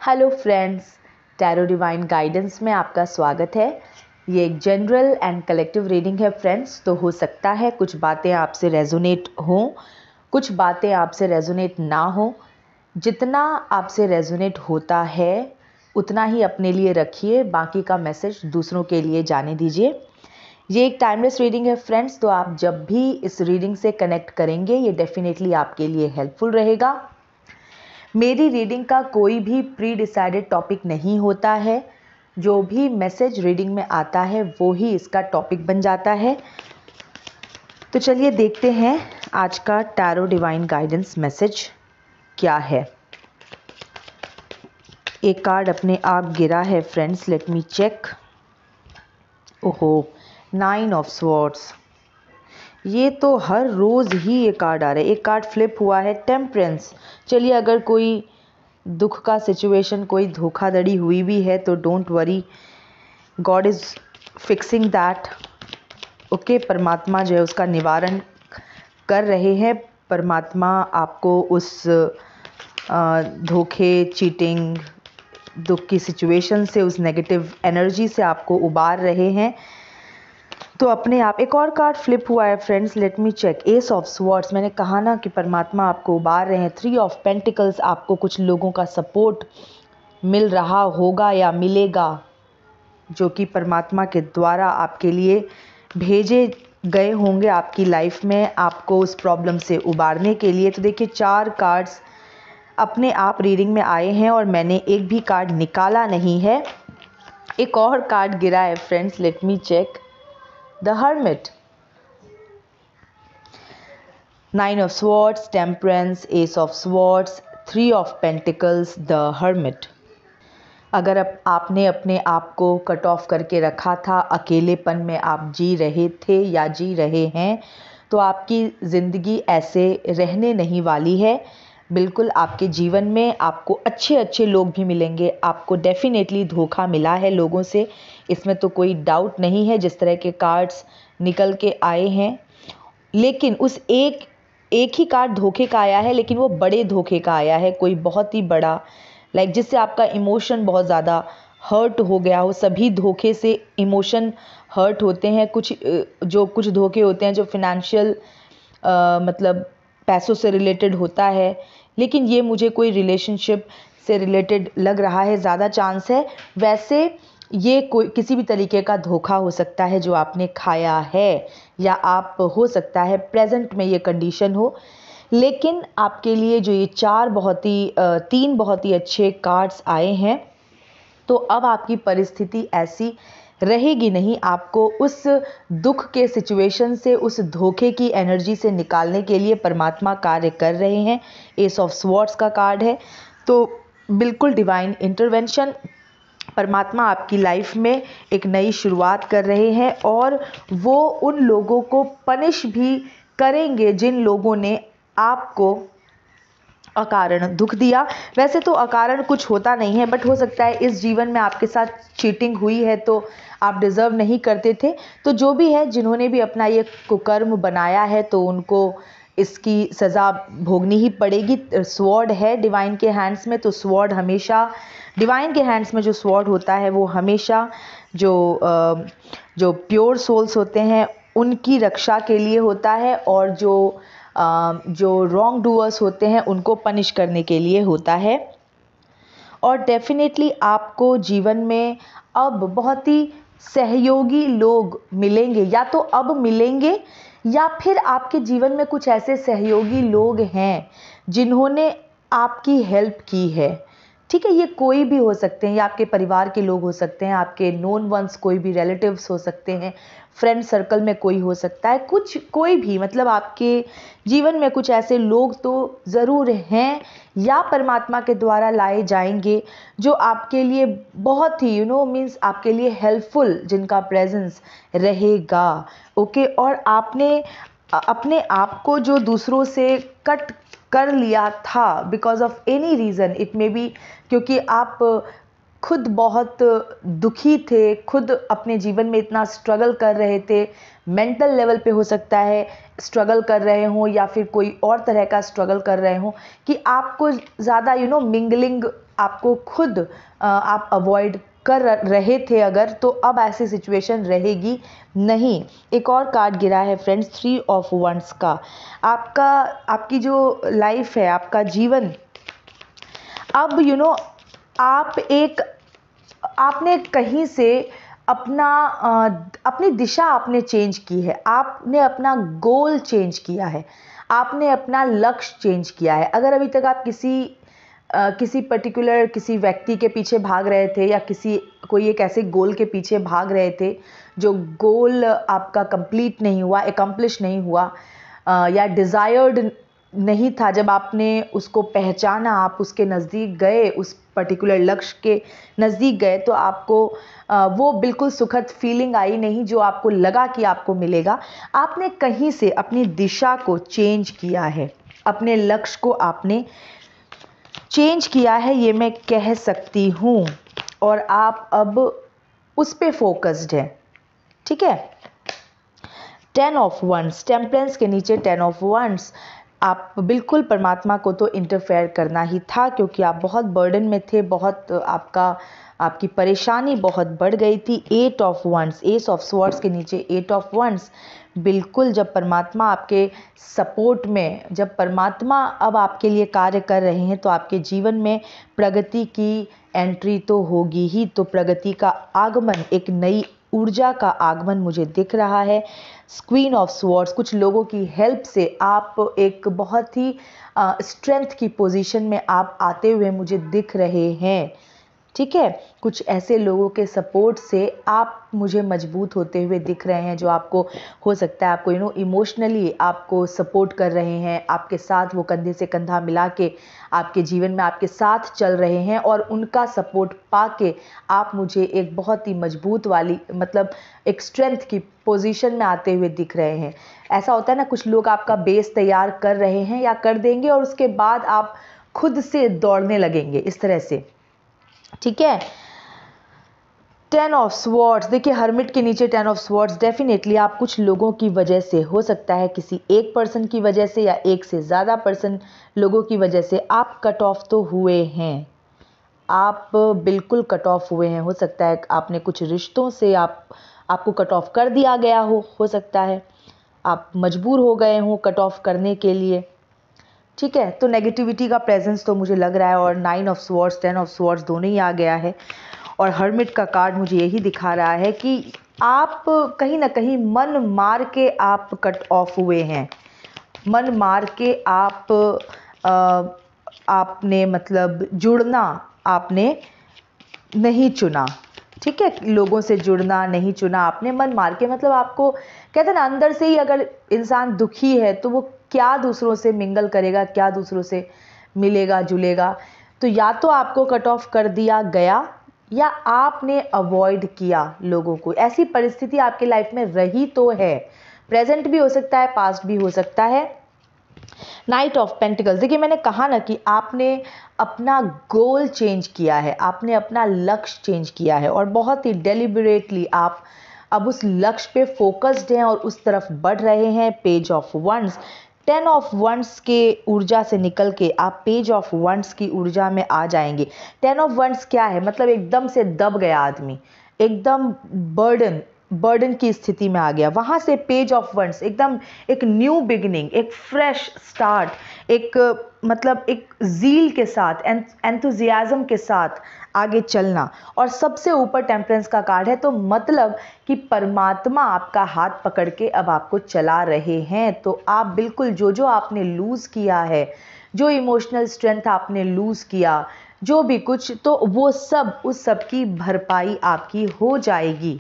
Hello friends, tarot divine guidance में आपका स्वागत है। ये एक जनरल एंड कलेक्टिव रीडिंग है फ्रेंड्स। तो हो सकता है कुछ बातें आपसे रेजोनेट हों, कुछ बातें आपसे रेजोनेट ना हो। जितना आपसे रेजोनेट होता है उतना ही अपने लिए रखिए, बाकी का मैसेज दूसरों के लिए जाने दीजिए। ये एक टाइमलेस रीडिंग है फ्रेंड्स, तो आप जब भी इस रीडिंग से कनेक्ट करेंगे ये डेफिनेटली आपके लिए हेल्पफुल रहेगा। मेरी रीडिंग का कोई भी प्री डिसाइडेड टॉपिक नहीं होता है। जो भी मैसेज रीडिंग में आता है वो ही इसका टॉपिक बन जाता है। तो चलिए देखते हैं आज का टैरो डिवाइन गाइडेंस मैसेज क्या है। एक कार्ड अपने आप गिरा है फ्रेंड्स, लेट मी चेक। ओहो, 9 ऑफ स्वॉर्ड्स। ये तो हर रोज़ ही ये कार्ड आ रहा है। एक कार्ड फ्लिप हुआ है, टेम्परेंस। चलिए, अगर कोई दुख का सिचुएशन, कोई धोखाधड़ी हुई भी है तो don't worry, God is fixing that. Okay, परमात्मा जो है उसका निवारण कर रहे हैं। परमात्मा आपको उस धोखे, चीटिंग, दुख की सिचुएशन से, उस नेगेटिव एनर्जी से आपको उबार रहे हैं। तो अपने आप एक और कार्ड फ्लिप हुआ है friends, let me check. Ace of swords. मैंने कहा ना कि परमात्मा आपको उबार रहे हैं। 3 ऑफ पेंटिकल्स। आपको कुछ लोगों का सपोर्ट मिल रहा होगा या मिलेगा, जो कि परमात्मा के द्वारा आपके लिए भेजे गए होंगे आपकी लाइफ में, आपको उस प्रॉब्लम से उबारने के लिए। तो देखिए, 4 कार्ड्स अपने आप रीडिंग में आए हैं और मैंने एक भी कार्ड निकाला नहीं है। एक और कार्ड गिरा है friends, let me check. The hermit. 9 of swords, temperance, ace of swords, 3 of pentacles, the hermit। अगर आपने अपने आप को कट ऑफ करके रखा था, अकेलेपन में आप जी रहे थे या जी रहे हैं, तो आपकी ज़िंदगी ऐसे रहने नहीं वाली है। बिल्कुल आपके जीवन में आपको अच्छे अच्छे लोग भी मिलेंगे। आपको डेफिनेटली धोखा मिला है लोगों से, इसमें तो कोई डाउट नहीं है जिस तरह के कार्ड्स निकल के आए हैं। लेकिन उस एक ही कार्ड धोखे का आया है, लेकिन वो बड़े धोखे का आया है, कोई बहुत ही बड़ा, जिससे आपका इमोशन बहुत ज़्यादा हर्ट हो गया हो। सभी धोखे से इमोशन हर्ट होते हैं। कुछ धोखे होते हैं जो फिनेंशियल मतलब पैसों से रिलेटेड होता है, लेकिन ये मुझे कोई रिलेशनशिप से रिलेटेड लग रहा है, ज़्यादा चांस है। वैसे ये कोई किसी भी तरीके का धोखा हो सकता है जो आपने खाया है, या आप हो सकता है प्रेजेंट में ये कंडीशन हो। लेकिन आपके लिए जो ये 3 बहुत ही अच्छे कार्ड्स आए हैं, तो अब आपकी परिस्थिति ऐसी रहेगी नहीं। आपको उस दुख के सिचुएशन से, उस धोखे की एनर्जी से निकालने के लिए परमात्मा कार्य कर रहे हैं। एस ऑफ स्वॉर्ड्स का कार्ड है, तो बिल्कुल डिवाइन इंटरवेंशन। परमात्मा आपकी लाइफ में एक नई शुरुआत कर रहे हैं और वो उन लोगों को पनिश भी करेंगे जिन लोगों ने आपको अकारण दुख दिया। वैसे तो अकारण कुछ होता नहीं है, बट हो सकता है इस जीवन में आपके साथ चीटिंग हुई है तो आप डिज़र्व नहीं करते थे। तो जो भी है, जिन्होंने भी अपना ये कुकर्म बनाया है, तो उनको इसकी सज़ा भोगनी ही पड़ेगी। स्वॉर्ड है डिवाइन के हैंड्स में, तो स्वॉर्ड हमेशा, डिवाइन के हैंड्स में जो स्वॉर्ड होता है वो हमेशा जो प्योर सोल्स होते हैं उनकी रक्षा के लिए होता है, और जो रॉन्ग डूअर्स होते हैं उनको पनिश करने के लिए होता है। और डेफिनेटली आपको जीवन में अब बहुत ही सहयोगी लोग मिलेंगे, या तो अब मिलेंगे या फिर आपके जीवन में कुछ ऐसे सहयोगी लोग हैं जिन्होंने आपकी हेल्प की है। ठीक है, ये कोई भी हो सकते हैं, या आपके परिवार के लोग हो सकते हैं, आपके नोन वंस, कोई भी रिलेटिव्स हो सकते हैं, फ्रेंड सर्कल में कोई हो सकता है, कोई भी, मतलब आपके जीवन में कुछ ऐसे लोग तो ज़रूर हैं या परमात्मा के द्वारा लाए जाएंगे जो आपके लिए बहुत ही मीन्स आपके लिए हेल्पफुल, जिनका प्रेजेंस रहेगा। ओके, और आपने अपने आप को जो दूसरों से कट कर लिया था because of any reason, it may be क्योंकि आप खुद बहुत दुखी थे, खुद अपने जीवन में इतना स्ट्रगल कर रहे थे, मेंटल लेवल पे हो सकता है स्ट्रगल कर रहे हों, या फिर कोई और तरह का स्ट्रगल कर रहे हों कि आपको ज़्यादा मिंगलिंग आपको खुद आप अवॉइड कर रहे थे अगर, तो अब ऐसी सिचुएशन रहेगी नहीं। एक और कार्ड गिरा है फ्रेंड्स, 3 ऑफ वंड्स का। आपकी जो लाइफ है, आपका जीवन, अब आपने कहीं से अपनी दिशा आपने चेंज की है, आपने अपना गोल चेंज किया है, आपने अपना लक्ष्य चेंज किया है। अगर अभी तक आप किसी पर्टिकुलर किसी व्यक्ति के पीछे भाग रहे थे, या कोई एक ऐसे गोल के पीछे भाग रहे थे जो गोल आपका कंप्लीट नहीं हुआ, एकम्प्लिश नहीं हुआ, या डिज़ायर्ड नहीं था, जब आपने उसको पहचाना, आप उसके नज़दीक गए, उस पर्टिकुलर लक्ष्य के नज़दीक गए, तो आपको वो बिल्कुल सुखद फीलिंग आई नहीं जो आपको लगा कि आपको मिलेगा। आपने कहीं से अपनी दिशा को चेंज किया है, अपने लक्ष्य को आपने चेंज किया है, ये मैं कह सकती हूँ, और आप अब उस पे फोकस्ड हैं। ठीक है। 10 ऑफ वंड्स, टेम्परेंस के नीचे 10 ऑफ वंड्स। आप बिल्कुल परमात्मा को तो इंटरफेयर करना ही था, क्योंकि आप बहुत बर्डन में थे, बहुत आपकी परेशानी बहुत बढ़ गई थी। 8 of wands, S of swords के नीचे 8 ऑफ वंड्स। बिल्कुल, जब परमात्मा आपके सपोर्ट में, जब परमात्मा अब आपके लिए कार्य कर रहे हैं, तो आपके जीवन में प्रगति की एंट्री तो होगी ही। तो प्रगति का आगमन, एक नई ऊर्जा का आगमन मुझे दिख रहा है। क्वीन ऑफ स्वॉर्ड्स, कुछ लोगों की हेल्प से आप एक बहुत ही स्ट्रेंथ की पोजीशन में आप आते हुए मुझे दिख रहे हैं। ठीक है, कुछ ऐसे लोगों के सपोर्ट से आप मुझे मजबूत होते हुए दिख रहे हैं, जो आपको हो सकता है आपको इमोशनली आपको सपोर्ट कर रहे हैं, आपके साथ वो कंधे से कंधा मिला के आपके जीवन में आपके साथ चल रहे हैं, और उनका सपोर्ट पाके आप मुझे एक बहुत ही मजबूत वाली, मतलब एक स्ट्रेंथ की पोजीशन में आते हुए दिख रहे हैं। ऐसा होता है ना, कुछ लोग आपका बेस तैयार कर रहे हैं या कर देंगे, और उसके बाद आप खुद से दौड़ने लगेंगे, इस तरह से। ठीक है। 10 ऑफ स्वॉर्ड्स, देखिए हर्मिट के नीचे 10 ऑफ स्वॉर्ड्स। डेफिनेटली आप कुछ लोगों की वजह से, हो सकता है किसी एक पर्सन की वजह से या एक से ज़्यादा पर्सन लोगों की वजह से, आप कट ऑफ तो हुए हैं। आप बिल्कुल कट ऑफ हुए हैं। हो सकता है आपने कुछ रिश्तों से आपको कट ऑफ कर दिया गया हो सकता है आप मजबूर हो गए हो कट ऑफ करने के लिए। ठीक है, तो नेगेटिविटी का प्रेजेंस तो मुझे लग रहा है, और 9 ऑफ स्वॉर्ड्स 10 ऑफ स्वॉर्ड्स दोनों ही आ गया है, और हर्मिट का कार्ड मुझे यही दिखा रहा है कि आप कहीं ना कहीं मन मार के आप कट ऑफ हुए हैं। मन मार के आपने मतलब जुड़ना आपने नहीं चुना। ठीक है, लोगों से जुड़ना नहीं चुना आपने, मन मार के। मतलब आपको कहते हैं ना, अंदर से ही अगर इंसान दुखी है तो वो क्या दूसरों से मिंगल करेगा, क्या दूसरों से मिलेगा जुलेगा। तो या तो आपको कट ऑफ कर दिया गया, या आपने अवॉइड किया लोगों को। ऐसी परिस्थिति आपकी लाइफ में रही तो है, प्रेजेंट भी हो सकता है, पास्ट भी हो सकता है। नाइट ऑफ पेंटिकल्स, देखिए मैंने कहा ना कि आपने अपना गोल चेंज किया है, आपने अपना लक्ष्य चेंज किया है, और बहुत ही डेलिबरेटली आप अब उस लक्ष्य पे फोकस्ड हैं और उस तरफ बढ़ रहे हैं। Page of wands, 10 of wands के ऊर्जा से निकल के आप पेज ऑफ वंड्स की ऊर्जा में आ जाएंगे। 10 ऑफ वंड्स क्या है, मतलब एकदम से दब गया आदमी, एकदम बर्डन की स्थिति में आ गया। वहां से पेज ऑफ वंड्स, एकदम एक न्यू बिगिनिंग, एक फ्रेश स्टार्ट, मतलब एक ज़ील के साथ, एंथुजियाज्म के साथ आगे चलना। और सबसे ऊपर टेम्परेंस का कार्ड है, तो मतलब कि परमात्मा आपका हाथ पकड़ के अब आपको चला रहे हैं। तो आप बिल्कुल जो आपने लूज़ किया है, जो इमोशनल स्ट्रेंथ आपने लूज़ किया, जो भी कुछ, तो वो सब, उस सब की भरपाई आपकी हो जाएगी।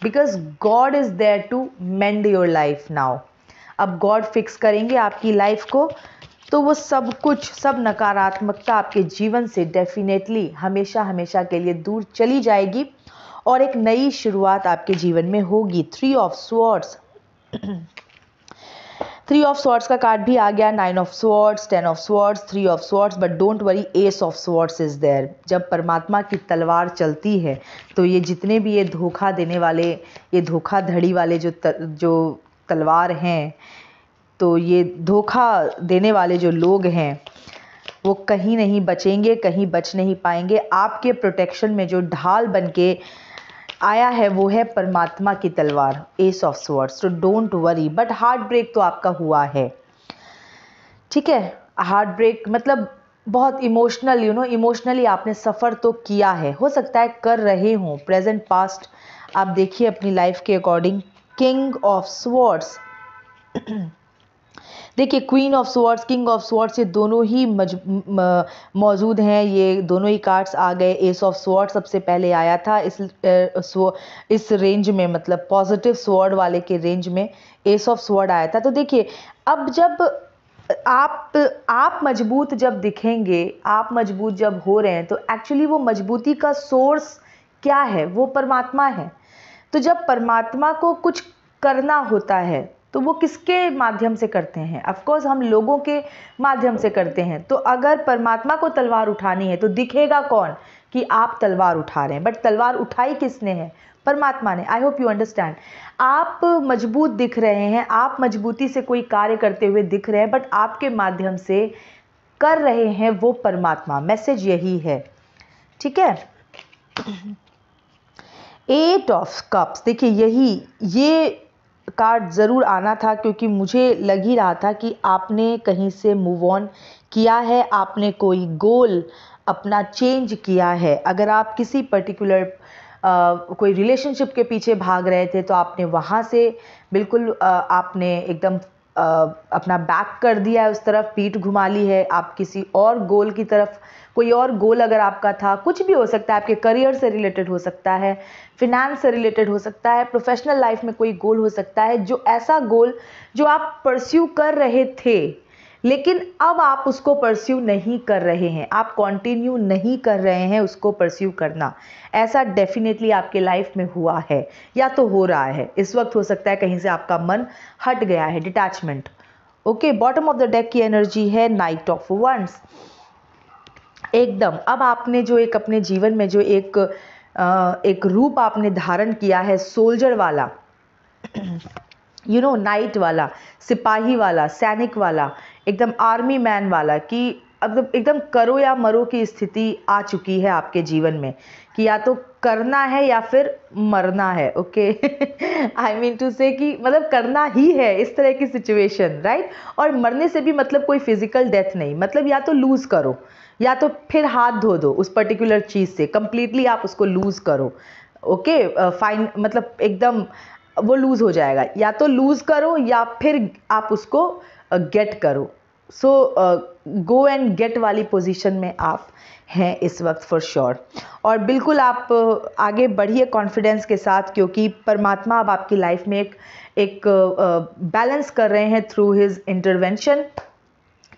Because God is there to mend your life now. अब गॉड फिक्स करेंगे आपकी लाइफ को, तो वो सब कुछ, सब नकारात्मकता आपके जीवन से डेफिनेटली हमेशा हमेशा के लिए दूर चली जाएगी, और एक नई शुरुआत आपके जीवन में होगी। 3 ऑफ स्वॉर्ड्स, 3 ऑफ स्वॉर्ड्स का कार्ड भी आ गया। 9 of swords, 10 of swords, 3 of swords, but don't worry, ace of swords is there. जब परमात्मा की तलवार चलती है, तो ये जितने भी ये धोखा देने वाले, ये धोखाधड़ी वाले जो तलवार हैं, तो ये धोखा देने वाले जो लोग हैं, वो कहीं नहीं बचेंगे, कहीं बच नहीं पाएंगे। आपके प्रोटेक्शन में जो ढाल बन के आया है वो है परमात्मा की तलवार, एस ऑफ स्वॉर्ड्स। तो don't worry, but heart break तो आपका हुआ है, ठीक है। हार्ट ब्रेक मतलब बहुत इमोशनल, इमोशनली आपने सफ़र तो किया है, हो सकता है कर रहे हों। प्रेजेंट पास्ट आप देखिए अपनी लाइफ के अकॉर्डिंग। किंग ऑफ स्वॉर्ड्स, देखिए queen of swords, king of swords, ये दोनों ही मौजूद हैं, ये दोनों ही कार्ड्स आ गए। एस ऑफ स्वॉर्ड सबसे पहले आया था इस रेंज में, मतलब पॉजिटिव स्वॉर्ड वाले के रेंज में एस ऑफ स्वॉर्ड आया था। तो देखिए अब जब आप मजबूत जब दिखेंगे, आप मजबूत जब हो रहे हैं, तो एक्चुअली वो मजबूती का सोर्स क्या है? वो परमात्मा है। तो जब परमात्मा को कुछ करना होता है तो वो किसके माध्यम से करते हैं? ऑफ कोर्स हम लोगों के माध्यम से करते हैं। तो अगर परमात्मा को तलवार उठानी है तो दिखेगा कौन कि आप तलवार उठा रहे हैं, बट तलवार उठाई किसने है? परमात्मा ने। I hope you understand. आप मजबूत दिख रहे हैं, आप मजबूती से कोई कार्य करते हुए दिख रहे हैं, बट आपके माध्यम से कर रहे हैं वो परमात्मा। मैसेज यही है, ठीक है। 8 ऑफ कप्स, देखिए ये कार्ड ज़रूर आना था, क्योंकि मुझे लग ही रहा था कि आपने कहीं से मूव ऑन किया है, आपने कोई गोल अपना चेंज किया है। अगर आप किसी पर्टिकुलर कोई रिलेशनशिप के पीछे भाग रहे थे तो आपने वहाँ से बिल्कुल आपने एकदम अपना बैक कर दिया है, उस तरफ पीठ घुमा ली है। आप किसी और गोल की तरफ, कोई और गोल अगर आपका था, कुछ भी हो सकता है, आपके करियर से रिलेटेड हो सकता है, फिनेंस से रिलेटेड हो सकता है, प्रोफेशनल लाइफ में कोई गोल हो सकता है, जो ऐसा गोल जो आप परस्यू कर रहे थे लेकिन अब आप उसको परस्यू नहीं कर रहे हैं, आप कंटिन्यू नहीं कर रहे हैं उसको परस्यू करना। ऐसा डेफिनेटली आपके लाइफ में हुआ है या तो हो रहा है। इस वक्त हो सकता है कहीं से आपका मन हट गया है, detachment. Okay, bottom of the deck की एनर्जी है नाइट ऑफ वंस। एकदम अब आपने जो एक अपने जीवन में जो एक रूप आपने धारण किया है, सोल्जर वाला, नाइट वाला, सिपाही वाला, सैनिक वाला, एकदम आर्मी मैन वाला, कि अब एकदम करो या मरो की स्थिति आ चुकी है आपके जीवन में, कि या तो करना है या फिर मरना है। ओके, आई मीन टू से कि मतलब करना ही है, इस तरह की सिचुएशन, राइट। और मरने से भी मतलब कोई फिजिकल डेथ नहीं, मतलब या तो लूज करो या तो फिर हाथ धो दो उस पर्टिकुलर चीज़ से, कंप्लीटली आप उसको लूज करो। ओके, फाइन, मतलब एकदम वो लूज़ हो जाएगा, या तो लूज़ करो या फिर आप उसको गेट करो। सो गो एंड गेट वाली पोजीशन में आप हैं इस वक्त फॉर श्योर। और बिल्कुल आप आगे बढ़िए कॉन्फिडेंस के साथ, क्योंकि परमात्मा अब आपकी लाइफ में एक बैलेंस कर रहे हैं थ्रू हिज इंटरवेंशन।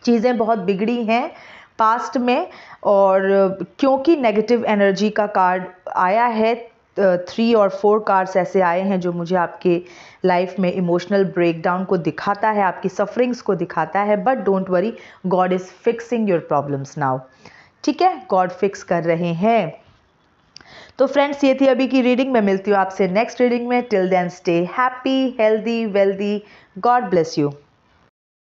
चीज़ें बहुत बिगड़ी हैं पास्ट में, और क्योंकि नेगेटिव एनर्जी का कार्ड आया है, 3 और 4 कार्ड्स ऐसे आए हैं जो मुझे आपके लाइफ में इमोशनल ब्रेकडाउन को दिखाता है, आपकी सफरिंग्स को दिखाता है। But don't worry, God is fixing your problems now, ठीक है, गॉड फिक्स कर रहे हैं। तो फ्रेंड्स, ये थी अभी की रीडिंग। मैं मिलती हूँ आपसे नेक्स्ट रीडिंग में। Till then stay happy, healthy, wealthy. God bless you.